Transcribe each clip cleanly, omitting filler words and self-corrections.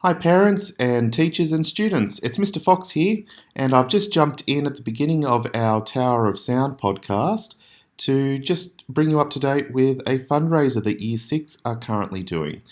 Hi parents and teachers and students, it's Mr. Fox here, and I've just jumped in at the beginning of our Tower of Sound podcast to just bring you up to date with a fundraiser that Year 6 are currently doing.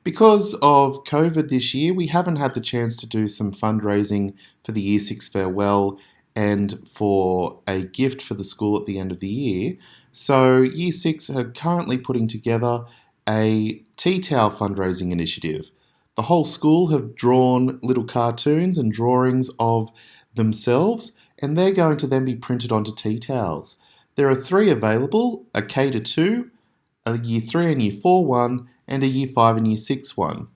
Because of COVID this year, we haven't had the chance to do some fundraising for the Year 6 farewell and for a gift for the school at the end of the year. So Year 6 are currently putting together a tea towel fundraising initiative. The whole school have drawn little cartoons and drawings of themselves, and they're going to then be printed onto tea towels. There are 3 available, a K to 2, a Year 3 and Year 4 one, and a Year 5 and Year 6 one.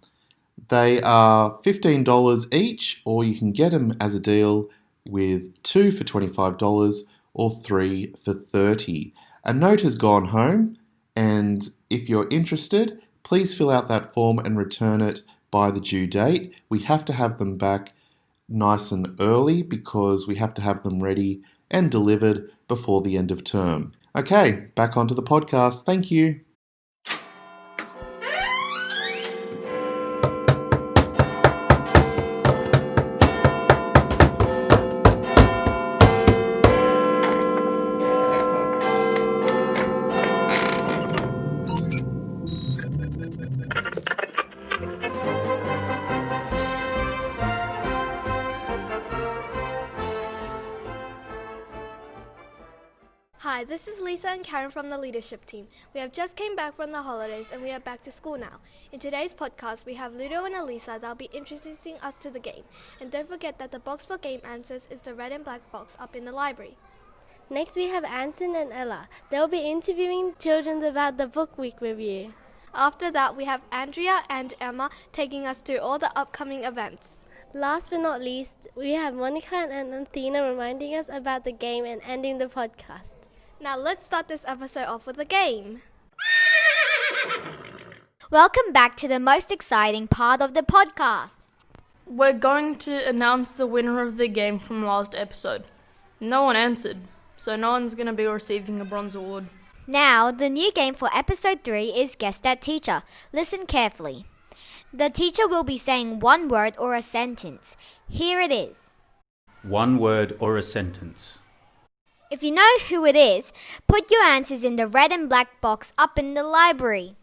They are $15 each, or you can get them as a deal with 2 for $25 or 3 for $30. A note has gone home, and if you're interested, please fill out that form and return it by the due date. We have to have them back nice and early because we have to have them ready and delivered before the end of term. Okay, back onto the podcast. Thank you. Hi, this is Lisa and Karen from the leadership team. We have just came back from the holidays and we are back to school now. In today's podcast, we have Ludo and Elisa that will be introducing us to the game. And don't forget that the box for game answers is the red and black box up in the library. Next we have Anson and Ella. They'll be interviewing children about the book week review. After that, we have Andrea and Emma taking us through all the upcoming events. Last but not least, we have Monica and Athena reminding us about the game and ending the podcast. Now let's start this episode off with a game. Welcome back to the most exciting part of the podcast. We're going to announce the winner of the game from last episode. No one answered, so no one's going to be receiving a bronze award. Now, the new game for episode 3 is Guess That Teacher. Listen carefully. The teacher will be saying one word or a sentence. Here it is. One word or a sentence. If you know who it is, put your answers in the red and black box up in the library.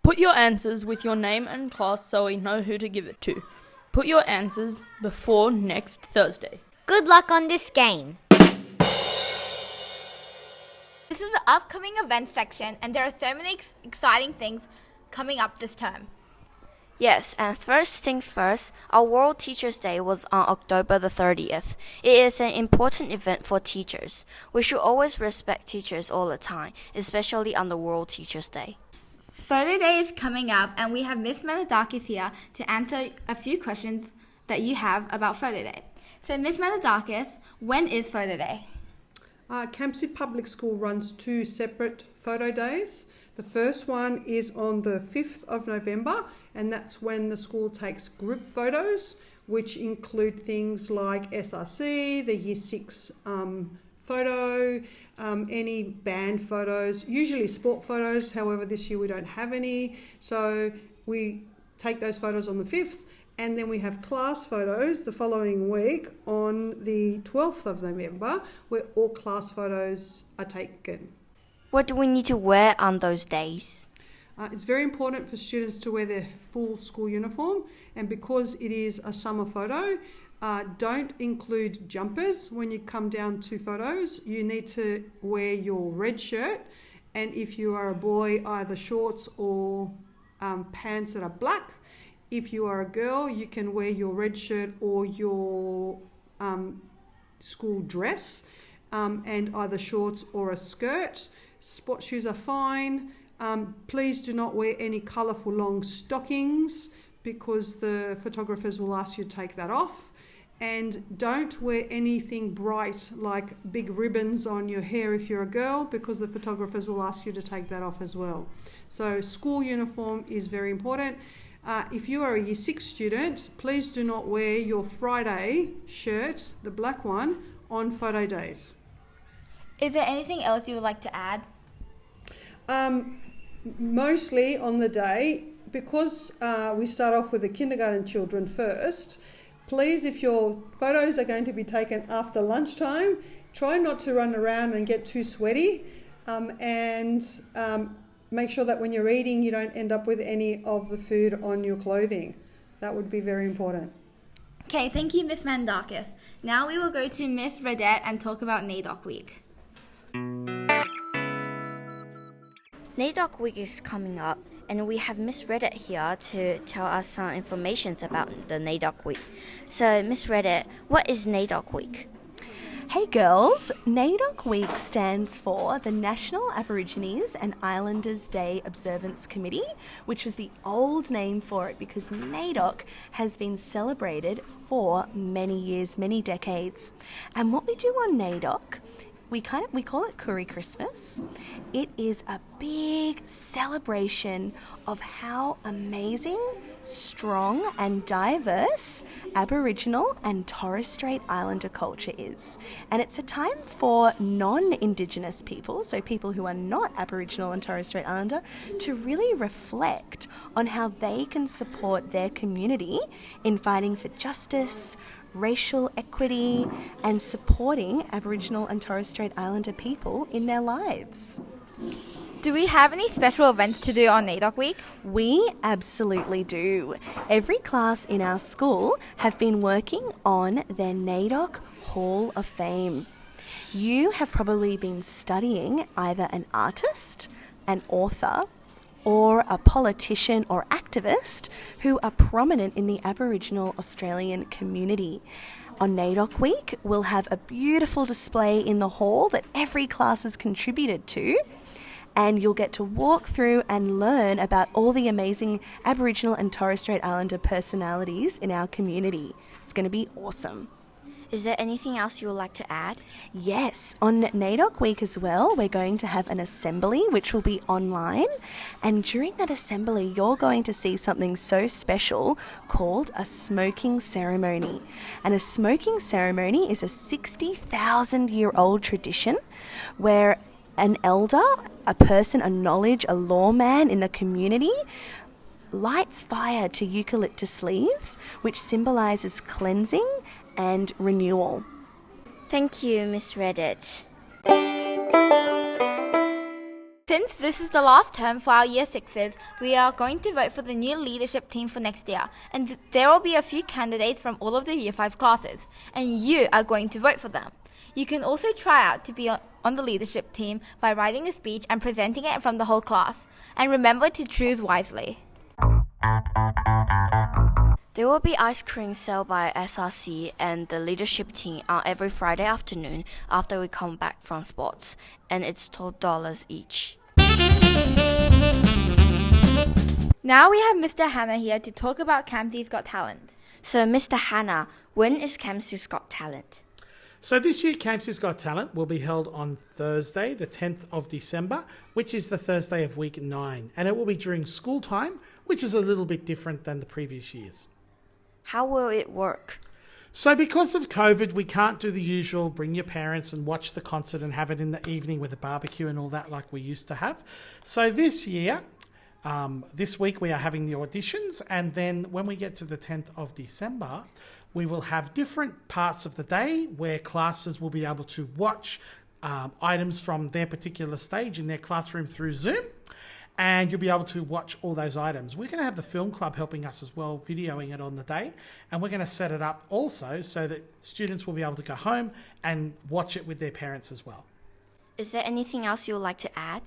Put your answers with your name and class so we know who to give it to. Put your answers before next Thursday. Good luck on this game. This is the upcoming events section, and there are so many exciting things coming up this term. Yes, and first things first, our World Teachers' Day was on October the 30th. It is an important event for teachers. We should always respect teachers all the time, especially on the World Teachers' Day. Photo Day is coming up, and we have Miss Naidoc is here to answer a few questions that you have about Photo Day. So Miss Naidoc, when is Photo Day? Campsie Public School runs 2 separate photo days. The first one is on the 5th of November, and that's when the school takes group photos, which include things like SRC, the Year 6 photo, any band photos, usually sport photos. However, this year we don't have any. So we take those photos on the 5th, and then we have class photos the following week on the 12th of November, where all class photos are taken. What do we need to wear on those days? It's very important for students to wear their full school uniform, and because it is a summer photo, don't include jumpers when you come down to photos. You need to wear your red shirt, and if you are a boy, either shorts or pants that are black. If you are a girl, you can wear your red shirt or your school dress and either shorts or a skirt. Sport shoes are fine. Please do not wear any colourful long stockings because the photographers will ask you to take that off. And don't wear anything bright like big ribbons on your hair if you're a girl because the photographers will ask you to take that off as well. So school uniform is very important. If you are a Year 6 student, please do not wear your Friday shirt, the black one, on photo days. Is there anything else you would like to add? Mostly on the day, because we start off with the kindergarten children first, please, if your photos are going to be taken after lunchtime, try not to run around and get too sweaty, and make sure that when you're eating you don't end up with any of the food on your clothing. That would be very important. Okay, thank you, Miss Mandakis. Now we will go to Miss Redette and talk about Naidoc Week. Naidoc Week is coming up, and we have Miss Redette here to tell us some information about the Naidoc Week. So, Miss Redette, what is Naidoc Week? Hey girls, Naidoc Week stands for the National Aborigines and Islanders Day Observance Committee, which was the old name for it because Naidoc has been celebrated for many years, many decades. And what we do on Naidoc, we call it Curry Christmas. It is a big celebration of how amazing, strong and diverse Aboriginal and Torres Strait Islander culture is. And it's a time for non-Indigenous people, so people who are not Aboriginal and Torres Strait Islander, to really reflect on how they can support their community in fighting for justice, racial equity, and supporting Aboriginal and Torres Strait Islander people in their lives. Do we have any special events to do on Naidoc Week? We absolutely do. Every class in our school have been working on their Naidoc Hall of Fame. You have probably been studying either an artist, an author, or a politician or activist who are prominent in the Aboriginal Australian community. On Naidoc Week, we'll have a beautiful display in the hall that every class has contributed to, and you'll get to walk through and learn about all the amazing Aboriginal and Torres Strait Islander personalities in our community. It's going to be awesome. Is there anything else you would like to add? Yes, on Naidoc Week as well, we're going to have an assembly which will be online, and during that assembly you're going to see something so special called a smoking ceremony. And a smoking ceremony is a 60,000-year-old tradition where an elder, a person, a knowledge, a lawman in the community lights fire to eucalyptus leaves, which symbolises cleansing and renewal. Thank you, Miss Redette. Since this is the last term for our Year 6s, we are going to vote for the new leadership team for next year. And there will be a few candidates from all of the Year 5 classes, and you are going to vote for them. You can also try out to be on the leadership team by writing a speech and presenting it from the whole class. And remember to choose wisely. There will be ice cream sale by SRC and the leadership team on every Friday afternoon after we come back from sports, and it's $12 each. Now we have Mr. Hannah here to talk about Campsies Got Talent. So, Mr. Hannah, when is Campsies Got Talent? So this year, Campsies Got Talent will be held on Thursday, the 10th of December, which is the Thursday of week 9. And it will be during school time, which is a little bit different than the previous years. How will it work? So because of COVID, we can't do the usual bring your parents and watch the concert and have it in the evening with a barbecue and all that like we used to have. So this year, this week we are having the auditions, and then when we get to the 10th of December, we will have different parts of the day where classes will be able to watch items from their particular stage in their classroom through Zoom, and you'll be able to watch all those items. We're going to have the film club helping us as well, videoing it on the day, and we're going to set it up also so that students will be able to go home and watch it with their parents as well. Is there anything else you would like to add?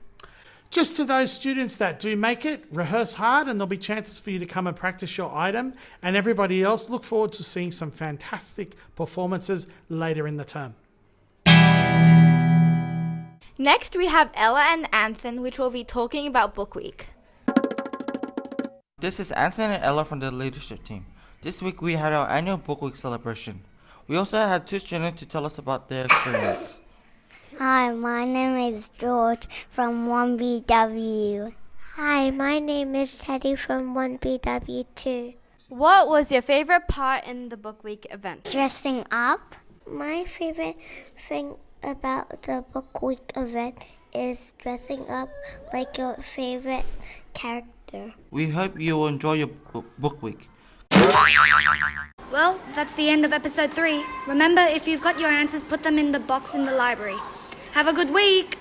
Just to those students that do make it, rehearse hard and there'll be chances for you to come and practice your item. And everybody else, look forward to seeing some fantastic performances later in the term. Next, we have Ella and Anson, which will be talking about Book Week. This is Anson and Ella from the leadership team. This week we had our annual Book Week celebration. We also had 2 students to tell us about their experience. Hi, my name is George from 1BW. Hi, my name is Teddy from 1BW2. What was your favorite part in the Book Week event? Dressing up. My favorite thing about the Book Week event is dressing up like your favorite character Chapter. We hope you will enjoy your book week. Well, that's the end of episode 3. Remember, if you've got your answers, put them in the box in the library. Have a good week!